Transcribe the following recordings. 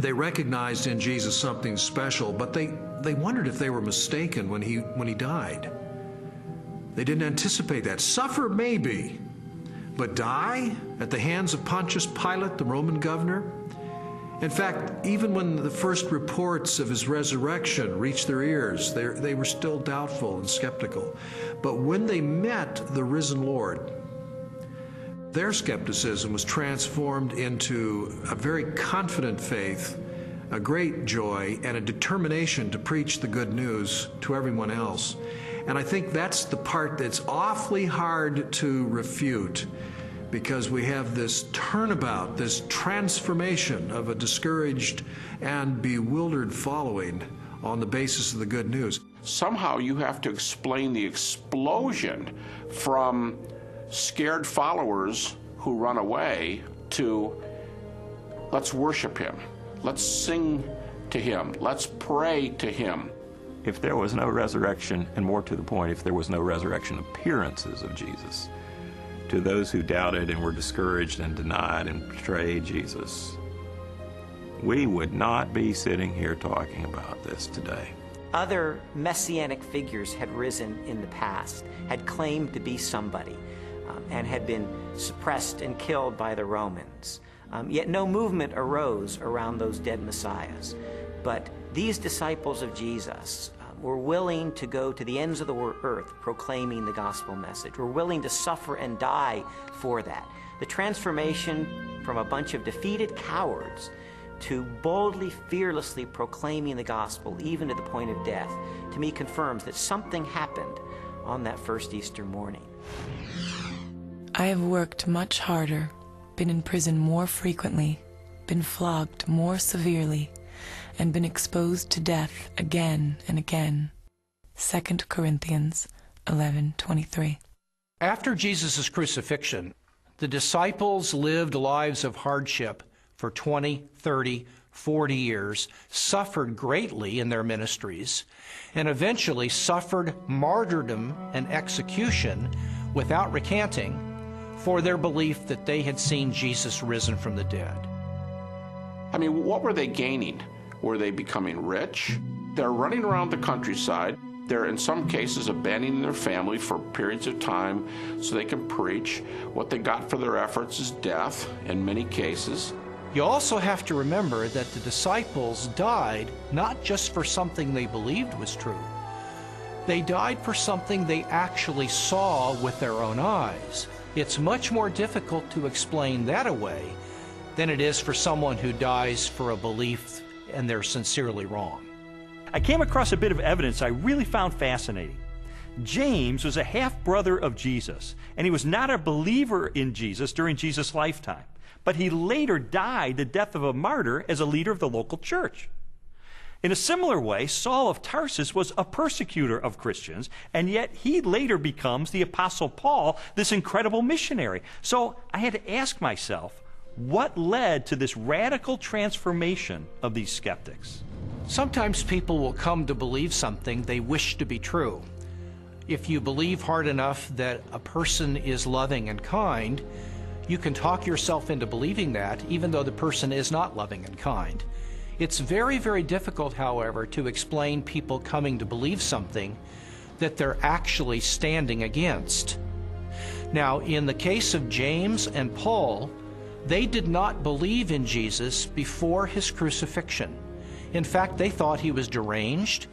They recognized in Jesus something special, but they wondered if they were mistaken when he died. They didn't anticipate that. Suffer maybe, but die at the hands of Pontius Pilate, the Roman governor? In fact, even when the first reports of his resurrection reached their ears, they were still doubtful and skeptical. But when they met the risen Lord, their skepticism was transformed into a very confident faith, a great joy, and a determination to preach the good news to everyone else. And I think that's the part that's awfully hard to refute, because we have this turnabout, this transformation of a discouraged and bewildered following on the basis of the good news. Somehow you have to explain the explosion from scared followers who run away to let's worship him, let's sing to him, let's pray to him. If there was no resurrection, and more to the point, if there was no resurrection appearances of Jesus, to those who doubted and were discouraged and denied and betrayed Jesus, we would not be sitting here talking about this today. Other messianic figures had risen in the past, had claimed to be somebody, and had been suppressed and killed by the Romans. Yet no movement arose around those dead messiahs. But these disciples of Jesus were willing to go to the ends of the earth proclaiming the gospel message. Were willing to suffer and die for that. The transformation from a bunch of defeated cowards to boldly, fearlessly proclaiming the gospel, even to the point of death, to me confirms that something happened on that first Easter morning. I have worked much harder, been in prison more frequently, been flogged more severely, and been exposed to death again and again. 2 Corinthians 11:23. After Jesus' crucifixion, the disciples lived lives of hardship for 20, 30, 40 years, suffered greatly in their ministries, and eventually suffered martyrdom and execution without recanting for their belief that they had seen Jesus risen from the dead. I mean, what were they gaining? Were they becoming rich? They're running around the countryside. They're, in some cases, abandoning their family for periods of time so they can preach. What they got for their efforts is death, in many cases. You also have to remember that the disciples died not just for something they believed was true. They died for something they actually saw with their own eyes. It's much more difficult to explain that away than it is for someone who dies for a belief and they're sincerely wrong. I came across a bit of evidence I really found fascinating. James was a half-brother of Jesus, and he was not a believer in Jesus during Jesus' lifetime, but he later died the death of a martyr as a leader of the local church. In a similar way, Saul of Tarsus was a persecutor of Christians, and yet he later becomes the Apostle Paul, this incredible missionary. So I had to ask myself, what led to this radical transformation of these skeptics? Sometimes people will come to believe something they wish to be true. If you believe hard enough that a person is loving and kind, you can talk yourself into believing that, even though the person is not loving and kind. It's very, very difficult, however, to explain people coming to believe something that they're actually standing against. Now, in the case of James and Paul, they did not believe in Jesus before his crucifixion. In fact, they thought he was deranged,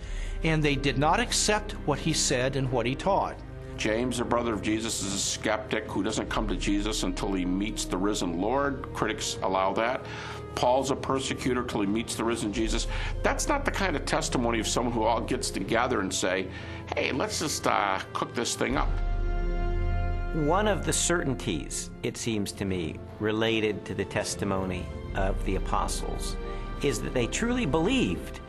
and they did not accept what he said and what he taught. James, the brother of Jesus, is a skeptic who doesn't come to Jesus until he meets the risen Lord. Critics allow that. Paul's a persecutor till he meets the risen Jesus. That's not the kind of testimony of someone who all gets together and say, hey, let's just cook this thing up. One of the certainties, it seems to me, related to the testimony of the apostles is that they truly believed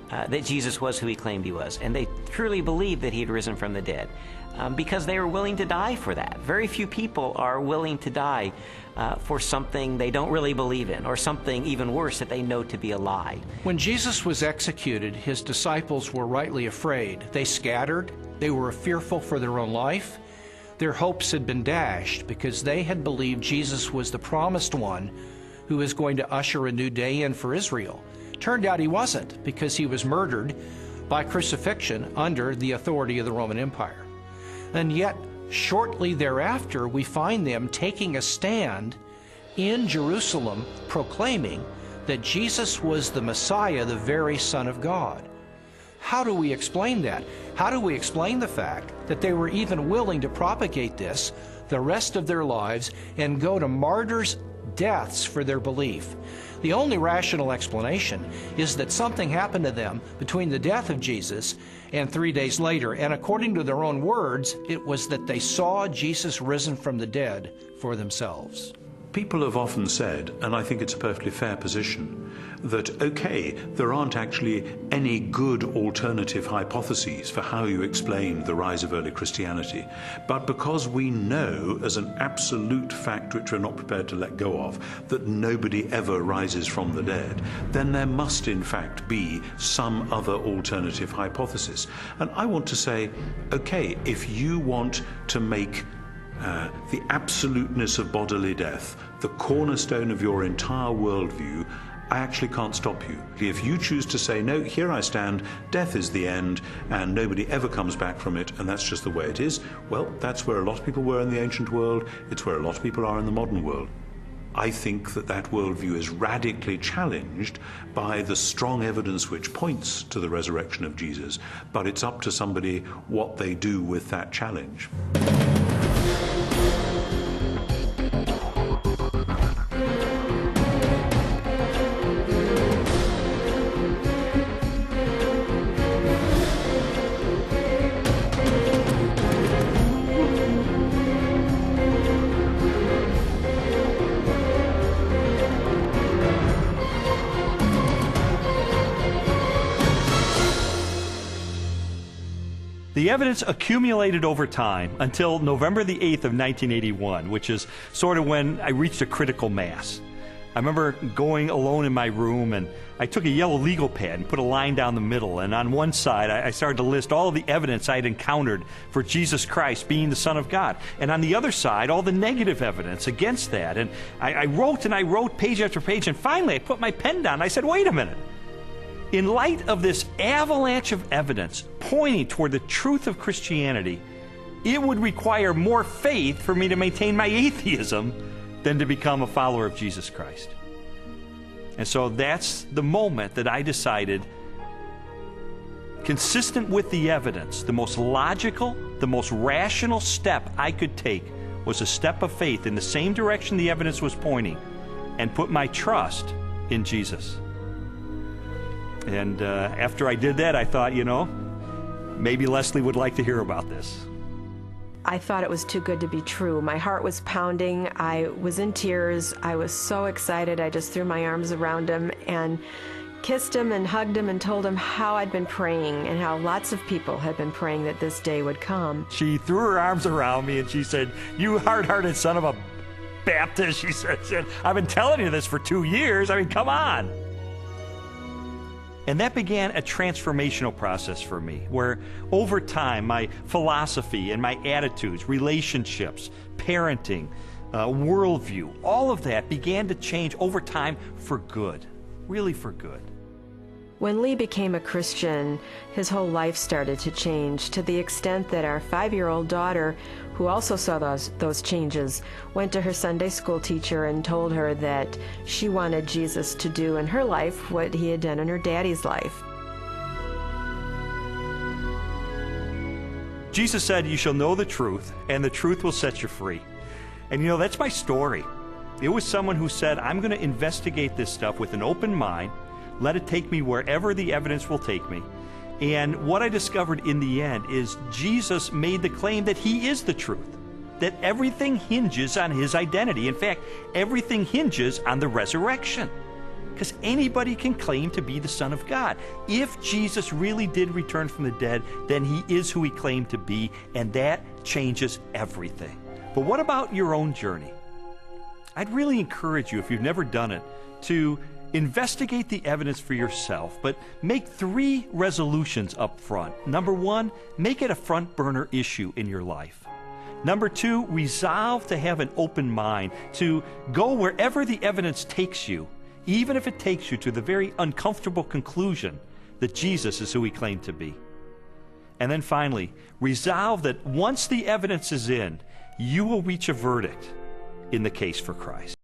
that Jesus was who he claimed he was, and they truly believed that he had risen from the dead, because they were willing to die for that. Very few people are willing to die for something they don't really believe in, or something even worse that they know to be a lie. When Jesus was executed, his disciples were rightly afraid. They scattered. They were fearful for their own life. Their hopes had been dashed because they had believed Jesus was the promised one who was going to usher a new day in for Israel. Turned out he wasn't, because he was murdered by crucifixion under the authority of the Roman Empire. And yet, shortly thereafter, we find them taking a stand in Jerusalem, proclaiming that Jesus was the Messiah, the very Son of God. How do we explain that? How do we explain the fact that they were even willing to propagate this the rest of their lives and go to martyrs' deaths for their belief? The only rational explanation is that something happened to them between the death of Jesus and 3 days later, and according to their own words, it was that they saw Jesus risen from the dead for themselves. People have often said, and I think it's a perfectly fair position, that, okay, there aren't actually any good alternative hypotheses for how you explain the rise of early Christianity, but because we know as an absolute fact which we're not prepared to let go of, that nobody ever rises from the dead, then there must in fact be some other alternative hypothesis. And I want to say, okay, if you want to make the absoluteness of bodily death the cornerstone of your entire worldview, I actually can't stop you. If you choose to say, no, here I stand, death is the end, and nobody ever comes back from it, and that's just the way it is, well, that's where a lot of people were in the ancient world, it's where a lot of people are in the modern world. I think that that worldview is radically challenged by the strong evidence which points to the resurrection of Jesus, but it's up to somebody what they do with that challenge. The evidence accumulated over time until November the 8th of 1981, which is sort of when I reached a critical mass. I remember going alone in my room, and I took a yellow legal pad and put a line down the middle, and on one side I started to list all of the evidence I'd encountered for Jesus Christ being the Son of God, and on the other side all the negative evidence against that. And I wrote page after page, and finally I put my pen down and I said, wait a minute. In light of this avalanche of evidence pointing toward the truth of Christianity, it would require more faith for me to maintain my atheism than to become a follower of Jesus Christ. And so that's the moment that I decided, consistent with the evidence, the most logical, the most rational step I could take was a step of faith in the same direction the evidence was pointing, and put my trust in Jesus. And after I did that, I thought, you know, maybe Leslie would like to hear about this. I thought it was too good to be true. My heart was pounding. I was in tears. I was so excited. I just threw my arms around him and kissed him and hugged him and told him how I'd been praying and how lots of people had been praying that this day would come. She threw her arms around me and she said, "You hard-hearted son of a Baptist," she said, "I've been telling you this for 2 years. I mean, come on." And that began a transformational process for me, where over time my philosophy and my attitudes, relationships, parenting, worldview, all of that began to change over time for good, really for good. When Lee became a Christian, his whole life started to change, to the extent that our 5-year-old daughter, who also saw those changes, went to her Sunday school teacher and told her that she wanted Jesus to do in her life what he had done in her daddy's life. Jesus said, "You shall know the truth, and the truth will set you free." And you know, that's my story. It was someone who said, I'm going to investigate this stuff with an open mind, let it take me wherever the evidence will take me. And what I discovered in the end is Jesus made the claim that he is the truth, that everything hinges on his identity. In fact, everything hinges on the resurrection, because anybody can claim to be the Son of God. If Jesus really did return from the dead, then he is who he claimed to be, and that changes everything. But what about your own journey? I'd really encourage you, if you've never done it, to investigate the evidence for yourself, but make 3 resolutions up front. Number 1, make it a front burner issue in your life. Number 2, resolve to have an open mind, to go wherever the evidence takes you, even if it takes you to the very uncomfortable conclusion that Jesus is who he claimed to be. And then finally, resolve that once the evidence is in, you will reach a verdict in the case for Christ.